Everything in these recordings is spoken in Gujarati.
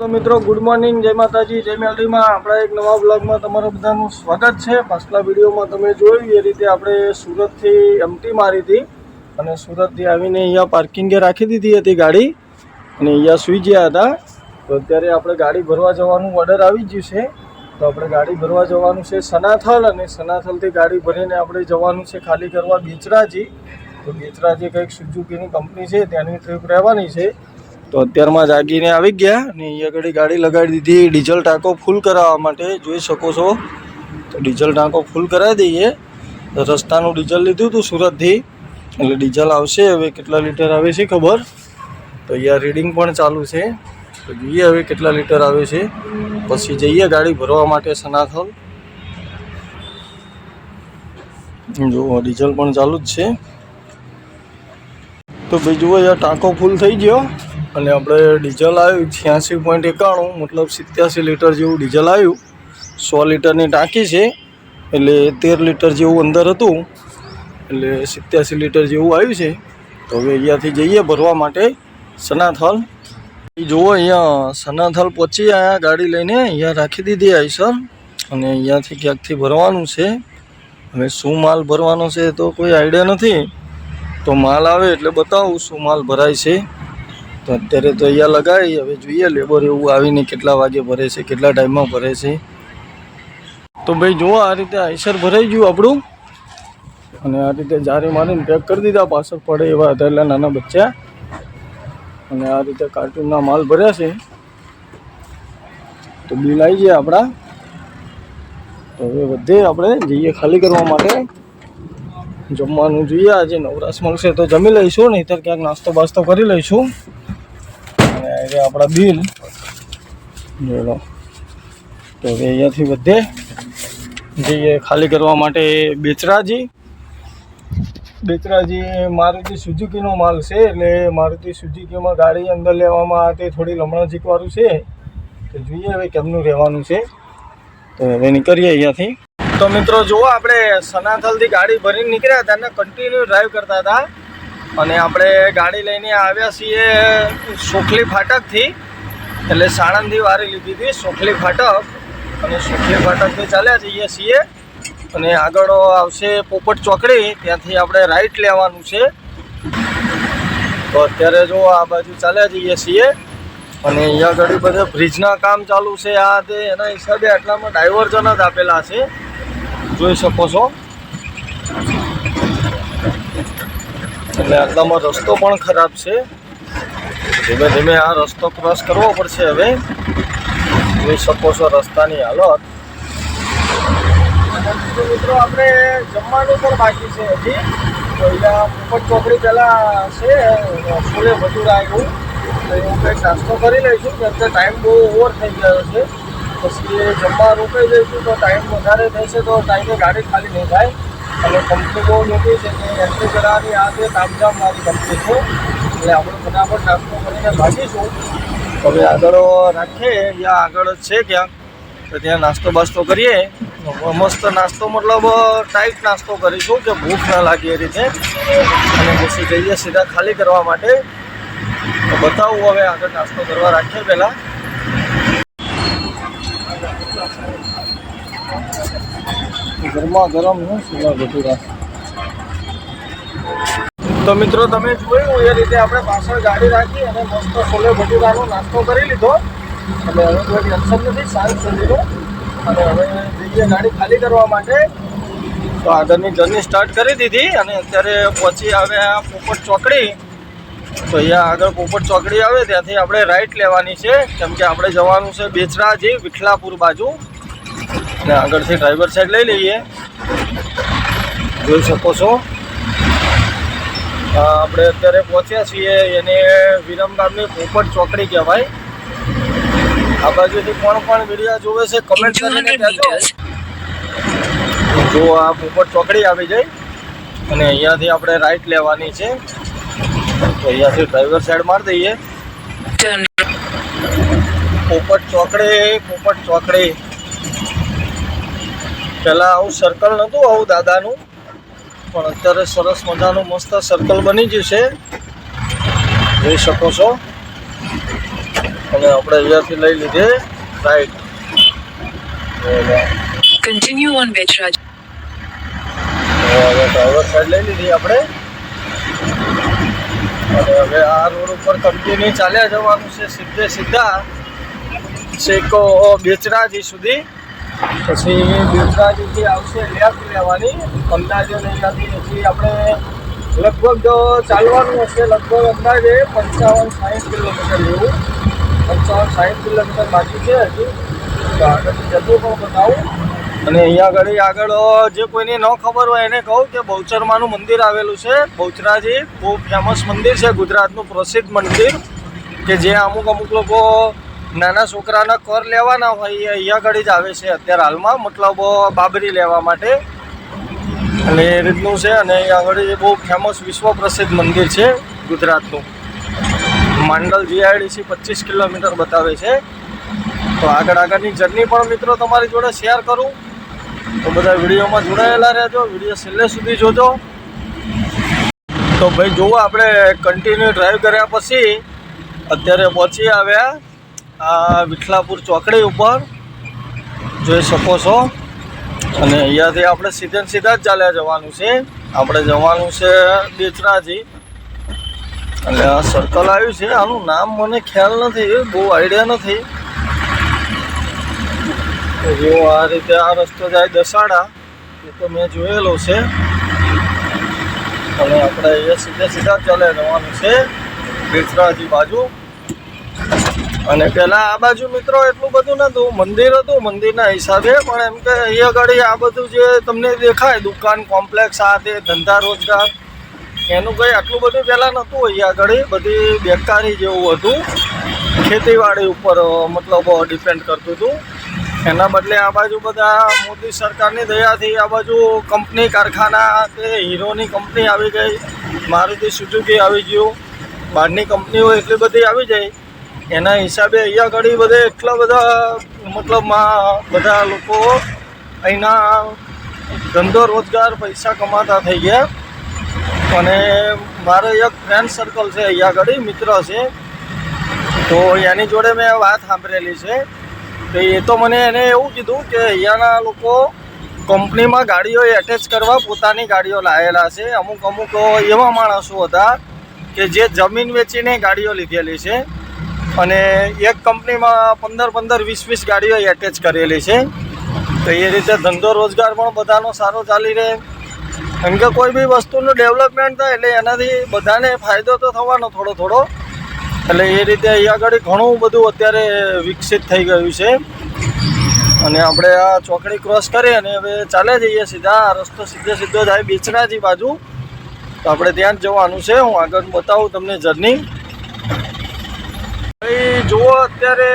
તો મિત્રો ગુડ મોર્નિંગ, જય માતાજી, જય મેલડીમાં આપણા એક નવા બ્લોગમાં તમારું બધાનું સ્વાગત છે। પાછલા વિડીયોમાં તમે જોયું એ રીતે આપણે સુરતથી એમટી મારી હતી અને સુરતથી આવીને અહીંયા પાર્કિંગે રાખી દીધી હતી ગાડી અને અહીંયા સૂઈ ગયા હતા। તો અત્યારે આપણે ગાડી ભરવા જવાનું ઓર્ડર આવી ગયું છે। તો આપણે ગાડી ભરવા જવાનું છે સનાથલ અને સનાથલથી ગાડી ભરીને આપણે જવાનું છે ખાલી કરવા બેચરાજી। તો બેચરાજી કંઈક સુઝુકીની કંપની છે, ત્યાંની ટ્રીપ રહેવાની છે। તો અત્યારમાં જાગીને આવી ગયા અને અહીંયા આગળ ગાડી લગાડી દીધી ડીઝલ ટાંકો ફૂલ કરાવવા માટે। જોઈ શકો છો તો ડીઝલ ટાંકો ફૂલ કરાવી દઈએ। તો રસ્તાનું ડીઝલ લીધું હતું સુરતથી, એટલે ડીઝલ આવશે હવે કેટલા લીટર આવે છે ખબર। તો અહીંયા રીડિંગ પણ ચાલુ છે, તો જોઈએ હવે કેટલા લીટર આવે છે, પછી જઈએ ગાડી ભરવા માટે સનાથલ। જુઓ ડીઝલ પણ ચાલુ જ છે। તો ભાઈ જુઓ અહીંયા ટાંકો ફૂલ થઈ ગયો અને આપણે ડીઝલ આવ્યું 86.91, મતલબ 87 લીટર જેવું ડીઝલ આવ્યું। 100 લીટરની ટાંકી છે એટલે 13 લીટર જેવું અંદર હતું, એટલે 87 લીટર જેવું આવ્યું છે। તો હવે અહીંયાથી જઈએ ભરવા માટે સનાથલ। જુઓ અહીંયા સનાથલ પહોંચી આવ્યા ગાડી લઈને, અહીંયા રાખી દીધી આઈસર અને અહીંયાથી ક્યાંકથી ભરવાનું છે। હવે શું માલ ભરવાનો છે તો કોઈ આઈડિયા નથી, તો માલ આવે એટલે બતાવું શું માલ ભરાય છે। તો અત્યારે તો અહીંયા લગાવી, હવે જોઈએ લેબર એવું આવીને કેટલા વાગે ભરે છે, કેટલા ટાઈમમાં ભરે છે। તો ભાઈ જુઓ આ રીતે આઈસર ભરાઈ ગયું આપણું અને આ રીતે જારી મારીને પેક કરી દીધા, પાછળ પડે એવા હતા એટલે નાના બચ્ચા। અને આ રીતે કાર્ટૂનના માલ ભર્યા છે। તો બિલ આવી જાય આપણા। તો હવે વધે આપણે જઈએ ખાલી કરવા માટે। જમવાનું જોઈએ, આજે નવરાશ મળશે તો જમી લઈશું, નહીંતર ક્યાંક નાસ્તો બાસ્તો કરી લઈશું। અને હવે આપણા બિલ જોઈ લો। તો હવે અહીંયાથી વધે જઈએ ખાલી કરવા માટે બેચરાજી। મારુતિ સુઝુકીનો માલ છે, એટલે મારુતિ સુઝુકીમાં ગાડી અંદર લેવામાં આવે થોડી લમણાજીકવાળું છે। તો જોઈએ હવે કેમનું રહેવાનું છે। તો હવે નીકળીએ અહીંયાથી। તો મિત્રો જુઓ આપણે સનાથલથી ગાડી ભરીને નીકળ્યા હતા અને કન્ટિન્યુ ડ્રાઈવ કરતા હતા અને આપણે ગાડી લઈને આવ્યા છીએ સોખલી ફાટકથી, એટલે સાણંદથી વારી લીધી હતી સોખલી ફાટક અને સોખલી ફાટકથી ચાલ્યા જઈએ છીએ અને આગળ આવશે પોપટ ચોકડી, ત્યાંથી આપણે રાઈટ લેવાનું છે। તો અત્યારે જો આ બાજુ ચાલ્યા જઈએ છીએ અને અહીંયા આગળ બધા બ્રિજના કામ ચાલુ છે, આ તે એના હિસાબે આટલામાં ડાયવર્ઝન જ આપેલા છે, જોઈ શકો છો। એટલે આટલામાં રસ્તો પણ ખરાબ છે, ધીમે ધીમે આ રસ્તો ક્રોસ કરવો પડશે હવે। જોઈ શકો છો રસ્તાની હાલત। મિત્રો આપણે જમવાનું પણ બાકી છે હજી। તો અહીંયા પોપટ ચોકડી પહેલાં છે છોલે ભટુરા આવ્યું, તો એવું કંઈક નાસ્તો કરી લઈશું, કેમ કે ટાઈમ બહુ ઓવર થઈ ગયો છે। પછી જમવા રોકાઈ જઈશું તો ટાઈમ વધારે થશે, તો ટાઈમે ગાડી ખાલી નહીં થાય। અને કંપની બહુ મોટી છે કે એન્ટ્રી કરાવવાની આ છે તામઝામવાળી કંપની છે, એટલે આપણે ફટાફટ નાસ્તો કરીને ભાગીશું। હવે આગળ રાખીએ, અહીંયા આગળ જ છે ક્યાંક, તો ત્યાં નાસ્તો બાસ્તો કરીએ। મસ્ત નાસ્તો, મતલબ ટાઈટ નાસ્તો કરીશું કે ભૂખ ના લાગે એ રીતે, અને પછી જઈએ સીધા ખાલી કરવા માટે। તો બતાવું હવે આગળ નાસ્તો કરવા રાખીએ પહેલાં। ગરમા ગરમ છોલા ભટુરા। તો મિત્રો તમે જોયું એ રીતે આપણે પાછળ ગાડી રાખી અને મસ્ત છોલે ભટુરાનો નાસ્તો કરી લીધો, એટલે હવે કોઈ ટેન્શન નથી સાંજ સુધીનું। અને હવે જઈએ ગાડી ખાલી કરવા માટે। તો આગળની જર્ની સ્ટાર્ટ કરી દીધી અને અત્યારે પહોંચી આવ્યા પોપટ ચોકડી। તો અહીંયા આગળ પોપટ ચોકડી આવે ત્યાંથી આપણે રાઈટ લેવાની છે, કેમ કે આપણે જવાનું છે બેચરાજી વિઠલાપુર બાજુ। અને આગળથી ડ્રાઈવર સાઈડ લઈ લઈએ, જોઈ શકો છો। આપણે અત્યારે પહોંચ્યા છીએ એને વિરમગામની પોપટ ચોકડી કહેવાય। આ બાજુથી કોણ વિડીયો જોવે છે કમેન્ટ કરીને કહેજો। જો આ પોપટ ચોકડી આવી જાય અને અહીંયાથી આપણે રાઈટ લેવાની છે, તો અહીંયાથી ડ્રાઈવર સાઈડ મારી દઈએ। પોપટ ચોકડી પહેલાં આવું સર્કલ નહોતું, આવું દાદાનું, પણ અત્યારે સરસ મજાનું મસ્ત સર્કલ બની ગયું છે, જોઈ શકો છો। અને આપણે અહીંયાથી લઈ લીધે રાઈટ. Continue on Vechraj. હવે ડ્રાઈવર સાઈડ લઈ લીધી આપણે અને હવે આ રોડ ઉપર કન્ટિન્યુ ચાલ્યા જવાનું છે સીધા છેક બેચરાજી સુધી. પછી બેચરાજીથી આવશે લેફ્ટ લેવાની અંદાજે. અહીંયાથી પછી આપણે લગભગ ચાલવાનું હશે લગભગ અંદાજે 55-60 કિલોમીટર જેવું. 55-60 કિલોમીટર બાકી છે હજી. તો આગળથી જતું પણ બતાવું. અને અહીંયા આગળ જે કોઈને ન ખબર હોય એને કહું કે બહુચરમાનું મંદિર આવેલું છે. બહુચરાજી બહુ ફેમસ મંદિર છે, ગુજરાતનું પ્રસિદ્ધ મંદિર, કે જે અમુક લોકો નાના છોકરાના કર લેવાના હોય એ અહીંયા આગળ જ આવે છે અત્યારે હાલમાં, મતલબ બાબરી લેવા માટે. અને એ રીતનું છે. અને અહીંયા આગળ બહુ ફેમસ વિશ્વ પ્રસિદ્ધ મંદિર છે ગુજરાતનું. માંડલ જીઆઈડીસી 25 કિલોમીટર બતાવે છે. તો આગળની જર્ની પણ મિત્રો તમારી જોડે શેર કરું. તો બધા વિડીયોમાં જોડાયેલા રહેજો, વિડીયો છેલ્લે સુધી જોજો. તો ભાઈ જુઓ, આપણે કન્ટિન્યુ ડ્રાઈવ કર્યા પછી અત્યારે પહોંચી આવ્યા આ વિઠલાપુર ચોકડી ઉપર, જોઈ શકો છો. અને અહીંયાથી આપણે સીધા જ ચાલ્યા જવાનું છે. આપણે જવાનું છે બેચરાજી. અને આ સર્કલ આવ્યું છે, આનું નામ મને ખ્યાલ નથી, બહુ આઈડિયા નથી. જો આ રીતે આ રસ્તો જાય દસાડા, એ તો મેં જોયેલો છે. અને આપણે અહીંયા સીધા ચાલ્યા જવાનું છે બેચરાજી બાજુ. અને પહેલાં આ બાજુ મિત્રો એટલું બધું નહોતું, મંદિર હતું મંદિરના હિસાબે, પણ એમ કે અહીંયા આગળ આ બધું જે તમને દેખાય દુકાન કોમ્પ્લેક્સ, આ તે ધંધા રોજગાર, એનું કંઈ આટલું બધું પહેલાં નહોતું. અહીંયા આગળ બધી બેકારી જેવું હતું, ખેતીવાડી ઉપર મતલબ ડિપેન્ડ કરતું હતું. એના બદલે આ બાજુ બધા મોદી સરકારની દયાથી આ બાજુ કંપની કારખાના, કે હીરોની કંપની આવી ગઈ, મારુતિ સુઝુકી આવી ગયું, બહારની કંપનીઓ એટલી બધી આવી જાય. એના હિસાબે અહીંયા આગળ બધે એટલા બધા મતલબમાં બધા લોકો અહીંના ધંધો રોજગાર પૈસા કમાતા થઈ ગયા. અને મારે એક ફ્રેન્ડ સર્કલ છે અહીંયા આગળ, મિત્ર છે, તો એની જોડે મેં વાત સાંભળેલી છે. તો એ તો મને એને એવું કીધું કે અહીંયાના લોકો કંપનીમાં ગાડીઓ એટેચ કરવા પોતાની ગાડીઓ લાવેલા છે. અમુક એવા માણસો હતા કે જે જમીન વેચીને ગાડીઓ લીધેલી છે, અને એક કંપનીમાં 15-20 ગાડીઓ એટેચ કરેલી છે. તો એ રીતે ધંધો રોજગાર પણ બધાનો સારો ચાલી રહે. કેમ કે કોઈ બી વસ્તુનું ડેવલપમેન્ટ થાય એટલે એનાથી બધાને ફાયદો તો થવાનો થોડો. એટલે એ રીતે અહીંયા આગળ ઘણું બધું અત્યારે વિકસિત થઈ ગયું છે. અને આપણે આ ચોકડી ક્રોસ કરી અને હવે ચાલે જઈએ સીધા. આ રસ્તો સીધો જાય બેચરાજી બાજુ. તો આપણે ત્યાં જ જવાનું છે. હું આગળ બતાવું તમને જર્ની. ભાઈ જુઓ, અત્યારે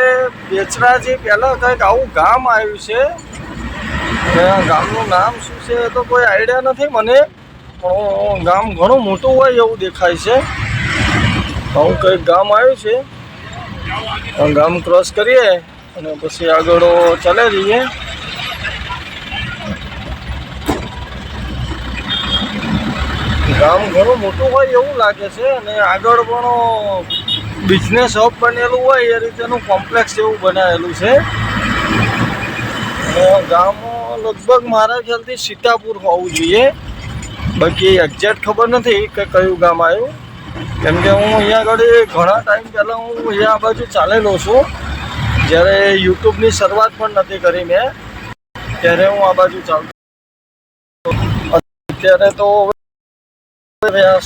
બેચરાજી પહેલાં કંઈક આવું ગામ આવ્યું છે. ગામનું નામ શું છે તો કોઈ આઈડિયા નથી મને, પણ ગામ ઘણું મોટું હોય એવું દેખાય છે. આવું કંઈક ગામ આવ્યું છે. ગામ ક્રોસ કરીએ અને પછી આગળ ચાલે જઈએ. ગામ ઘણું મોટું હોય એવું લાગે છે. અને આગળ પણ બિઝનેસ હબ બનેલું હોય એ રીતેનું કોમ્પ્લેક્સ જેવું બનાવેલું છે. ગામ લગભગ મારા ખ્યાલથી સીતાપુર હોવું જોઈએ, બાકી એક્ઝેક્ટ ખબર નથી કે કયું ગામ આવ્યું. કેમ કે હું અહીંયા આગળ ઘણા ટાઈમ પહેલાં હું અહીંયા આ બાજુ ચાલેલો છું. જ્યારે યુટ્યુબની શરૂઆત પણ નથી કરી મેં, ત્યારે હું આ બાજુ ચાલતો. અત્યારે તો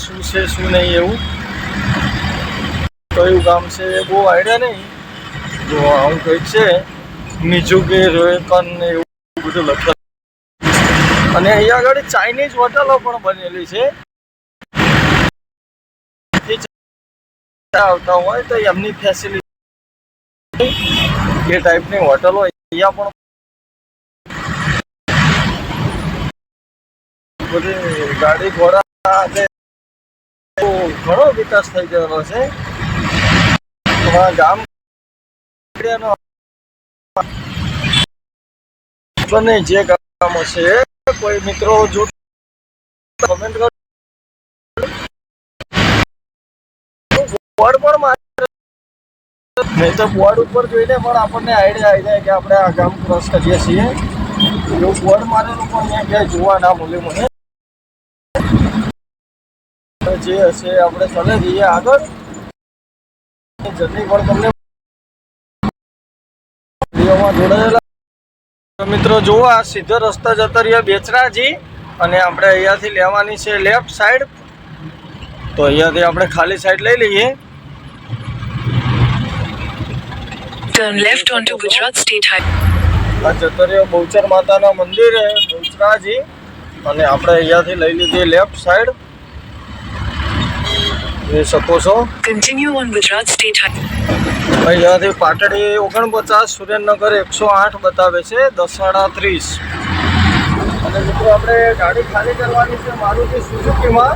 શું છે શું નહીં એવું કયું ગામ છે એ બહુ આઈડિયા નહીં. જો આવું કંઈક છે, મિઝુકી રોયકન એવું બધું લખેલું. અને અહીંયા આગળ ચાઇનીઝ હોટલો પણ બનેલી છે. આવતા હોય તો એમની ફેસિલિટી એ ટાઈપની હોટલો અહીંયા પણ બધી ગાડી ઘોડા ઘણો વિકાસ થઈ ગયેલો છે. ગામ બને જે ગામ હશે, કોઈ મિત્રો જો કમેન્ટ કરો. બોર્ડ પણ નહીં તો બોર્ડ ઉપર જોઈને પણ આપણને આઈડિયા આવી જાય કે આપણે આ ગામ ક્રોસ કરીએ છીએ. એવું બોર્ડ મારેલું પણ અહીંયા ક્યાંય જોવા ના મળ્યું મને. જે હશે આપણે ચલે જઈએ આગળ. જર્ની પણ તમને વિડીયોમાં જોડાયેલા મિત્રો જુઓ, આ સીધો રસ્તો જતો રહ્યો બેચરાજી અને આપણે અહીંયાથી લેવાની છે લેફ્ટ સાઈડ. તો અહીંયાથી આપણે ખાલી સાઈડ લઈ લઈએ. Turn left onto Gujarat State Highway. આ જતો રહ્યો બહુચર માતાના મંદિરે બહુચરાજી અને આપણે અહીંયાથી લઈ લીધી લેફ્ટ સાઈડ. જોઈ શકો છો. Continue on Gujarat State Highway. અહીંયાથી પાટડી 49, સુરેન્દ્રનગર 108 બતાવે છે 10:30. અને મિત્રો આપણે ગાડી ખાલી કરવાની છે મારુતિ સુઝુકીમાં.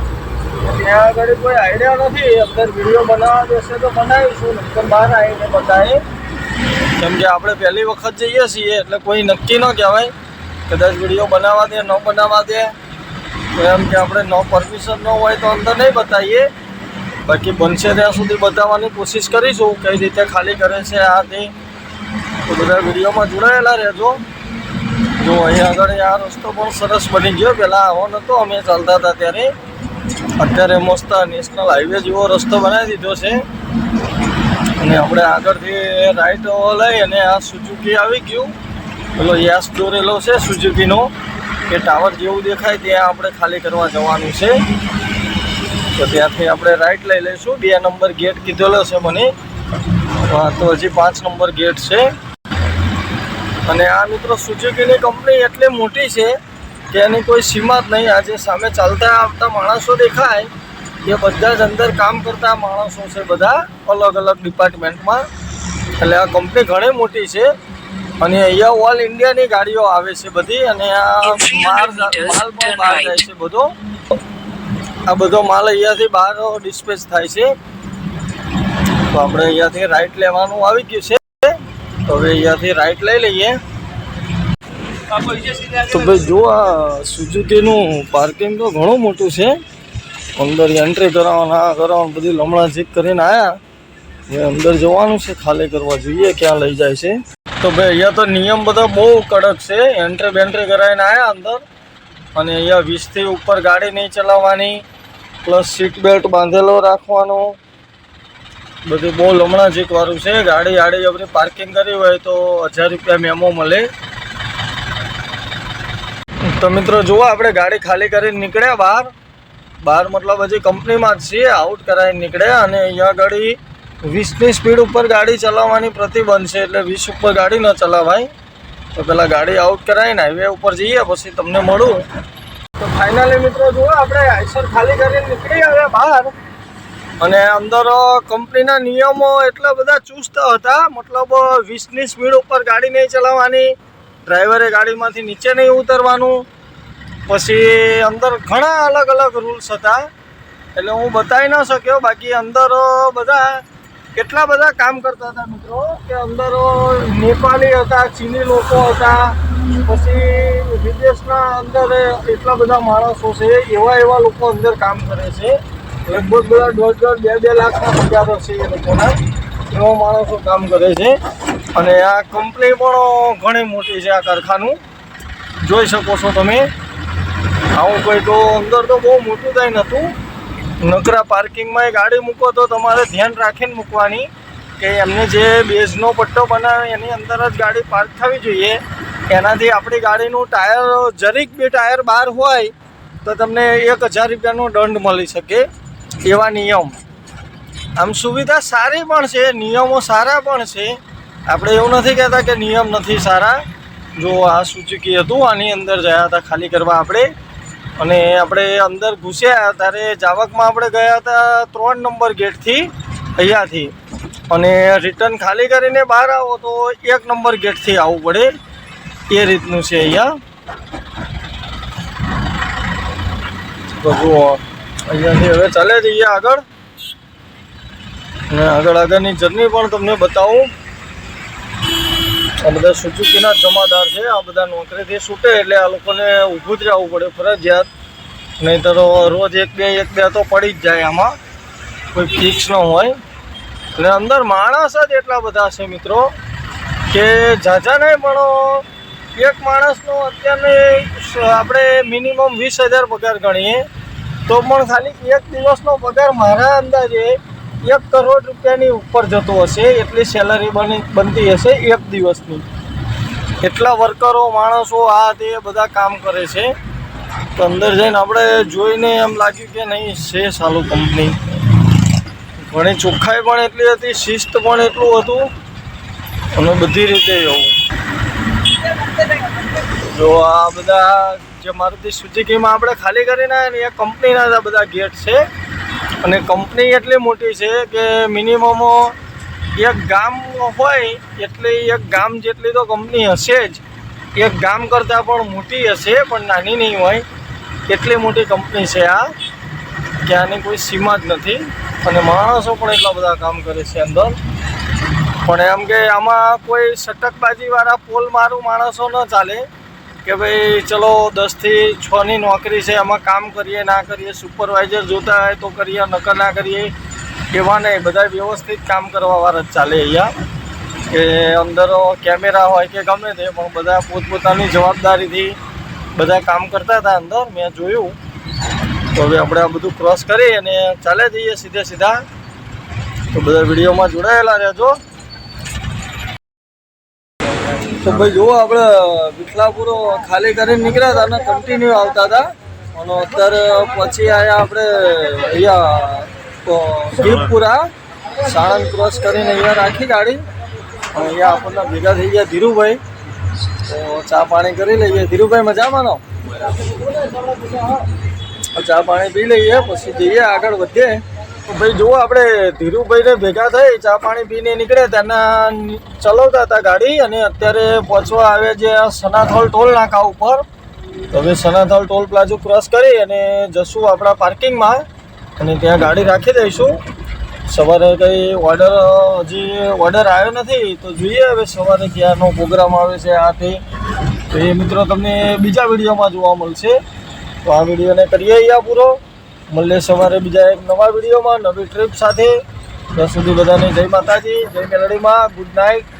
ત્યાં આગળ કોઈ આઈડિયા નથી. અંદર વિડીયો બનાવવા દેશે તો બનાવીશું, નહીંતર બહાર આવીને બતાવીએ. કેમ કે આપણે પહેલી વખત જઈએ છીએ એટલે કોઈ નક્કી ન કહેવાય. કદાચ વિડીયો બનાવવા દે, ન બનાવવા દે તો એમ કે આપણે નો પરમિશન ન હોય તો અંદર નહીં બતાવીએ. બાકી બનશે ત્યાં સુધી બતાવવાની કોશિશ કરીશું કઈ રીતે ખાલી કરે છે આ તે. તો બધા વિડીયોમાં જોડાયેલા રહેજો. જો અહીંયા આગળ આ રસ્તો પણ સરસ બની ગયો. પહેલાં આવો નહોતો અમે ચાલતા હતા ત્યારે. અત્યારે મસ્ત નેશનલ હાઈવે જેવો રસ્તો બનાવી દીધો છે. અને આપણે આગળથી રાઈટ લઈ અને આ સુઝુકી આવી ગયું. પેલો યાસ દોરેલો છે સુઝુકીનો, કે ટાવર જેવું દેખાય ત્યાં આપણે ખાલી કરવા જવાનું છે. તો ત્યાંથી આપણે રાઈટ લઈ લઈશું. 2 નંબર ગેટ કીધેલો છે મને. હા, તો હજી 5 નંબર ગેટ છે. અને આ મિત્રો સુઝુકીની કંપની એટલી મોટી છે કે એની કોઈ સીમા જ નહીં. આજે સામે ચાલતા આવતા માણસો દેખાય એ બધા જ અંદર કામ કરતા માણસો છે, બધા અલગ અલગ ડિપાર્ટમેન્ટમાં. એટલે આ કંપની ઘણી મોટી છે. અને અહીંયા ઓલ ઇન્ડિયાની ગાડીઓ આવે છે બધી. અને આ માલ પણ બહાર જાય છે બધો. આ બધો માલ અહીંયાથી બહાર ડિસ્પેચ થાય છે. તો આપણે અહીંયાથી રાઈટ લેવાનું આવી ગયું છે. તો હવે અહીંયાથી રાઈટ લઈ લઈએ. તો ભાઈ જો આ સુઝુકીનું પાર્કિંગ તો ઘણું મોટું છે. અંદર એન્ટ્રી કરાવવાનું બધી લમણા ચેક કરીને આવ્યા. હવે અંદર જવાનું છે, ખાલી કરવા જોઈએ ક્યાં લઈ જાય છે. તો ભાઈ અહીંયા તો નિયમ બધા બહુ કડક છે. એન્ટ્રી બેન્ટ્રી કરાવીને આવ્યા અંદર. અને અહીંયા 20થી ઉપર ગાડી નહીં ચલાવવાની, પ્લસ સીટ બેલ્ટ બાંધેલો રાખવાનો. બધું બહુ લમણા ચેકવાળું છે. ગાડી આડી આપણી પાર્કિંગ કરી હોય તો 1000 રૂપિયા મેમો મળે. તો મિત્રો જુઓ, આપણે ગાડી ખાલી કરીને નીકળ્યા બહાર મતલબ હજી કંપનીમાં જ છીએ. આઉટ કરાવીને નીકળ્યા. અને અહીંયા ગાડી 20ની સ્પીડ ઉપર ગાડી ચલાવવાની પ્રતિબંધ છે. એટલે 20 ઉપર ગાડી ન ચલાવાય. તો પહેલાં ગાડી આઉટ કરાવીને હાઈવે ઉપર જઈએ, પછી તમને મળું. તો ફાઇનલી મિત્રો જુઓ, આપણે આઈસર ખાલી કરીને નીકળી આવ્યા બહાર. અને અંદર કંપનીના નિયમો એટલા બધા ચુસ્ત હતા. મતલબ 20ની સ્પીડ ઉપર ગાડી નહીં ચલાવવાની, ડ્રાઈવરે ગાડીમાંથી નીચે નહીં ઉતરવાનું. પછી અંદર ઘણા અલગ અલગ રૂલ્સ હતા. એટલે હું બતાવી ન શક્યો. બાકી અંદર બધા કેટલા બધા કામ કરતા હતા મિત્રો, કે અંદર નેપાળી હતા, ચીની લોકો હતા, પછી વિદેશના અંદર એટલા બધા માણસો છે. એવા લોકો અંદર કામ કરે છે. લગભગ બધા 1.5 2 લાખના પગારો છે એ લોકોના. એવા માણસો કામ કરે છે. અને આ કંપની પણ ઘણી મોટી છે. આ કારખાનું જોઈ શકો છો તમે. આવું કોઈ તો અંદર તો બહુ મોટું થાય નહોતું. નકરા પાર્કિંગમાં ગાડી મૂકો તો તમારે ધ્યાન રાખીને મૂકવાની, કે એમને જે બેઝનો પટ્ટો બનાવે એની અંદર જ ગાડી પાર્ક થવી જોઈએ. એનાથી આપણી ગાડીનું ટાયર જરીક બી ટાયર બહાર હોય તો તમને 1000 રૂપિયાનો દંડ મળી શકે. એવા નિયમ. આમ સુવિધા સારી પણ છે, નિયમો સારા પણ છે. આપણે એવું નથી કહેતા કે નિયમ નથી સારા. જો આ સુઝુકી હતું, આની અંદર ગયા હતા ખાલી કરવા આપણે. અને આપણે અંદર ઘૂસ્યા ત્યારે જાવકમાં આપણે ગયા હતા 3 નંબર ગેટથી અહીંયાથી. અને રિટર્ન ખાલી કરીને બહાર આવો તો 1 નંબર ગેટથી આવવું પડે. એ રીતનું છે અહીંયા. તો જુઓ, અહીંયાથી હવે ચાલે જઈએ આગળ. અને આગળની જર્ની પણ તમને બતાવું. આ બધા સુઝુકીના જમાદાર છે. આ બધા નોકરીથી છૂટે એટલે આ લોકોને ઊભું જ રહેવું પડે ફરજિયાત. નહીં તો રોજ એક બે તો પડી જ જાય. આમાં કોઈ ફિક્સ ન હોય. અને અંદર માણસ જ એટલા બધા છે મિત્રો કે ઝાઝા નહીં, પણ એક માણસનો અત્યારે આપણે મિનિમમ 20,000 પગાર ગણીએ તો પણ ખાલી એક દિવસનો પગાર મારા અંદાજે 1 કરોડ રૂપિયાની ઉપર જતો હશે, એટલી સેલરી બનતી હશે એક દિવસની. એટલા વર્કરો માણસો આ તે બધા કામ કરે છે. તો અંદર જઈને આપણે જોઈને એમ લાગ્યું કે નહીં છે સારું કંપની. ઘણી ચોખ્ખાઈ પણ એટલી હતી, શિસ્ત પણ એટલું હતું અને બધી રીતે એવું. જો આ બધા જે મારુતિ સુઝુકીમાં આપણે ખાલી કરીને આવ્યા ને એ કંપનીના જ આ બધા ગેટ છે. અને કંપની એટલી મોટી છે કે મિનિમમ એક ગામ હોય એટલે એક ગામ જેટલી તો કંપની હશે જ. એક ગામ કરતાં પણ મોટી હશે, પણ નાની નહીં હોય એટલી મોટી કંપની છે આ, કે આની કોઈ સીમા જ નથી. અને માણસો પણ એટલા બધા કામ કરે છે અંદર. પણ એમ કે આમાં કોઈ સટકબાજીવાળા પોલ મારું માણસો ન ચાલે કે ભાઈ ચલો 10 થી 6ની નોકરી છે, એમાં કામ કરીએ ના કરીએ, સુપરવાઇઝર જોતા હોય તો કરીએ, નકર ના કરીએ, એવા નહીં. બધા વ્યવસ્થિત કામ કરવાવાળા જ ચાલે અહીંયા. કે અંદર કેમેરા હોય કે ગમે તે, પણ બધા પોતપોતાની જવાબદારીથી બધા કામ કરતા હતા અંદર, મેં જોયું. તો હવે આપણે આ બધું ક્રોસ કરી અને ચાલે જઈએ સીધા. તો બધા વિડીયોમાં જોડાયેલા રહેજો. તો ભાઈ જુઓ, આપણે વિઠલાપુર ખાલી કરીને નીકળ્યા હતા અને કન્ટિન્યુ આવતા હતા. અને અત્યારે પછી આવ્યા આપણે અહીંયા દીપપુરા, સાણંદ ક્રોસ કરીને અહીંયા રાખી ગાડી. અહીંયા આપણને ભેગા થઈ ગયા ધીરુભાઈ. તો ચા પાણી કરી લઈએ. ધીરુભાઈ મજામાં નો? ચા પાણી પી લઈએ પછી જઈએ આગળ વધીએ. તો ભાઈ જુઓ, આપણે ધીરુભાઈને ભેગા થઈ ચા પાણી પીને નીકળ્યા, ત્યાંના ચલાવતા હતા ગાડી. અને અત્યારે પહોંચવા આવે છે સનાથોલ ટોલ નાકા ઉપર. તો હવે સનાથોલ ટોલ પ્લાઝો ક્રોસ કરી અને જશું આપણા પાર્કિંગમાં અને ત્યાં ગાડી રાખી દઈશું. સવારે કંઈ હજી ઓર્ડર આવ્યો નથી, તો જોઈએ હવે સવારે ક્યાંનો પ્રોગ્રામ આવે છે આ તે. તો એ મિત્રો તમને બીજા વિડીયોમાં જોવા મળશે. તો આ વિડીયોને કરીએ અહીંયા પૂરો. મળીએ સવારે બીજા એક નવા વિડીયોમાં નવી ટ્રીપ સાથે. ત્યાં સુધી બધાને જય માતાજી, જય મેલડીમાં, ગુડ નાઇટ.